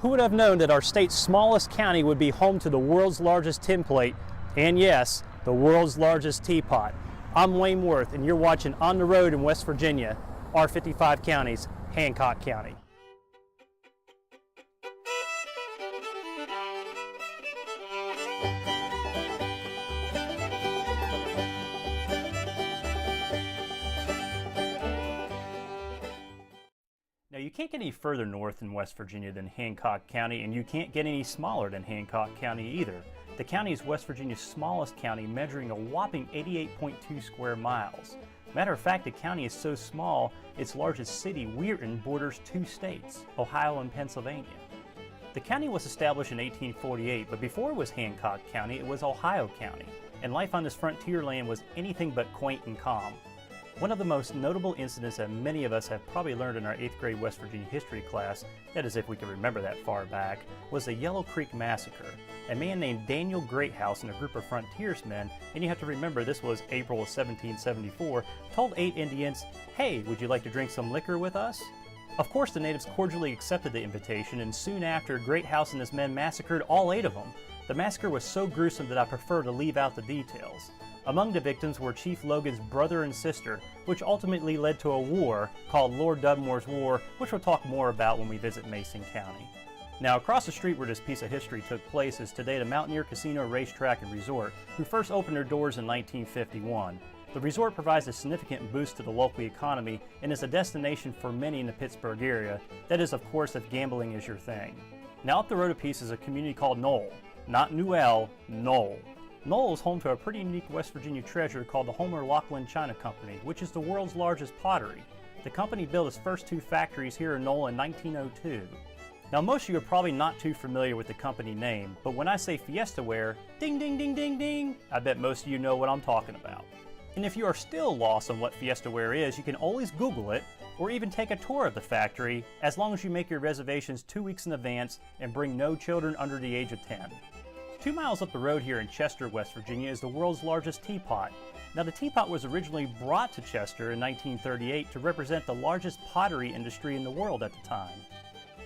Who would have known that our state's smallest county would be home to the world's largest tin plate, and yes, the world's largest teapot? I'm Wayne Worth, and you're watching On the Road in West Virginia, our 55 counties, Hancock County. Now, you can't get any further north in West Virginia than Hancock County, and you can't get any smaller than Hancock County either. The county is West Virginia's smallest county, measuring a whopping 88.2 square miles. Matter of fact, the county is so small, its largest city, Weirton, borders two states, Ohio and Pennsylvania. The county was established in 1848, but before it was Hancock County, it was Ohio County, and life on this frontier land was anything but quaint and calm. One of the most notable incidents that many of us have probably learned in our 8th grade West Virginia history class, that is if we can remember that far back, was the Yellow Creek Massacre. A man named Daniel Greathouse and a group of frontiersmen, and you have to remember this was April of 1774, told 8 Indians, "Hey, would you like to drink some liquor with us?" Of course, the natives cordially accepted the invitation, and soon after, Greathouse and his men massacred all 8 of them. The massacre was so gruesome that I prefer to leave out the details. Among the victims were Chief Logan's brother and sister, which ultimately led to a war called Lord Dunmore's War, which we'll talk more about when we visit Mason County. Now, across the street where this piece of history took place is today the Mountaineer Casino, Racetrack, and Resort, who first opened their doors in 1951. The resort provides a significant boost to the local economy and is a destination for many in the Pittsburgh area. That is, of course, if gambling is your thing. Now, up the road a piece is a community called Knoll. Not Newell, Knoll. Knoll is home to a pretty unique West Virginia treasure called the Homer Lachlan China Company, which is the world's largest pottery. The company built its first 2 factories here in Knoll in 1902. Now, most of you are probably not too familiar with the company name, but when I say Fiesta Ware, ding ding ding ding ding, I bet most of you know what I'm talking about. And if you are still lost on what Fiesta Ware is, you can always Google it, or even take a tour of the factory, as long as you make your reservations 2 weeks in advance and bring no children under the age of 10. 2 miles up the road here in Chester, West Virginia, is the world's largest teapot. Now, the teapot was originally brought to Chester in 1938 to represent the largest pottery industry in the world at the time.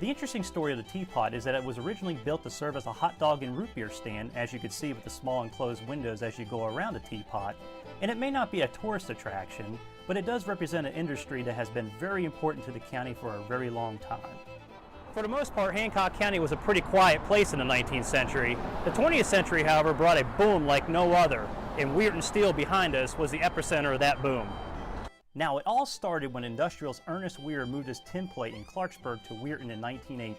The interesting story of the teapot is that it was originally built to serve as a hot dog and root beer stand, as you can see with the small enclosed windows as you go around the teapot. And it may not be a tourist attraction, but it does represent an industry that has been very important to the county for a very long time. For the most part, Hancock County was a pretty quiet place in the 19th century. The 20th century, however, brought a boom like no other, and Weirton Steel behind us was the epicenter of that boom. Now, it all started when industrialist Ernest Weir moved his tin plate in Clarksburg to Weirton in 1918.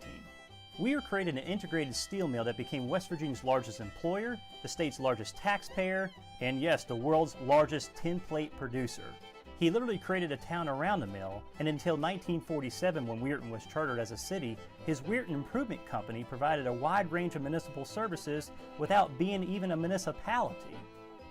Weir created an integrated steel mill that became West Virginia's largest employer, the state's largest taxpayer, and yes, the world's largest tin plate producer. He literally created a town around the mill, and until 1947, when Weirton was chartered as a city, his Weirton Improvement Company provided a wide range of municipal services without being even a municipality.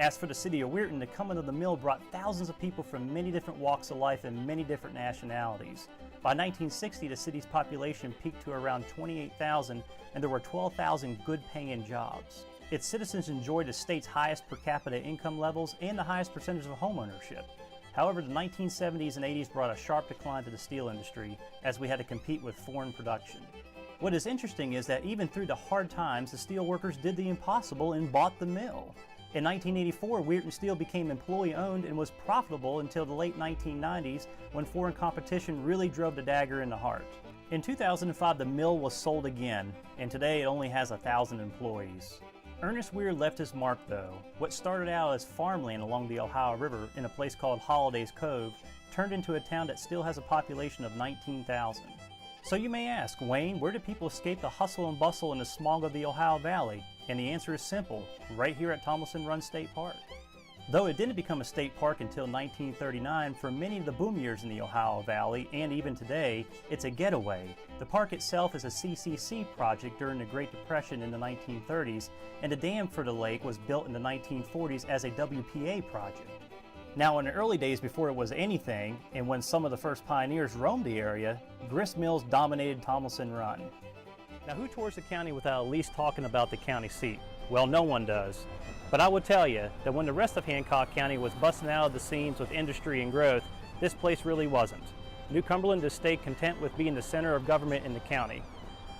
As for the city of Weirton, the coming of the mill brought thousands of people from many different walks of life and many different nationalities. By 1960, the city's population peaked to around 28,000, and there were 12,000 good-paying jobs. Its citizens enjoyed the state's highest per capita income levels and the highest percentage of homeownership. However, the 1970s and 80s brought a sharp decline to the steel industry as we had to compete with foreign production. What is interesting is that even through the hard times, the steel workers did the impossible and bought the mill. In 1984, Weirton Steel became employee-owned and was profitable until the late 1990s, when foreign competition really drove the dagger in the heart. In 2005, the mill was sold again, and today it only has 1,000 employees. Ernest Weir left his mark, though. What started out as farmland along the Ohio River in a place called Holliday's Cove turned into a town that still has a population of 19,000. So you may ask, Wayne, where do people escape the hustle and bustle and the smog of the Ohio Valley? And the answer is simple, right here at Tomlinson Run State Park. Though it didn't become a state park until 1939, for many of the boom years in the Ohio Valley, and even today, it's a getaway. The park itself is a CCC project during the Great Depression in the 1930s, and the dam for the lake was built in the 1940s as a WPA project. Now, in the early days before it was anything, and when some of the first pioneers roamed the area, grist mills dominated Tomlinson Run. Now, who tours the county without at least talking about the county seat? Well, no one does. But I would tell you that when the rest of Hancock County was busting out of the seams with industry and growth, this place really wasn't. New Cumberland has stayed content with being the center of government in the county.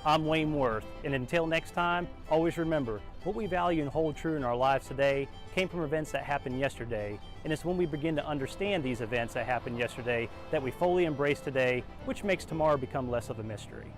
I'm Wayne Worth, and until next time, always remember, what we value and hold true in our lives today came from events that happened yesterday, and it's when we begin to understand these events that happened yesterday that we fully embrace today, which makes tomorrow become less of a mystery.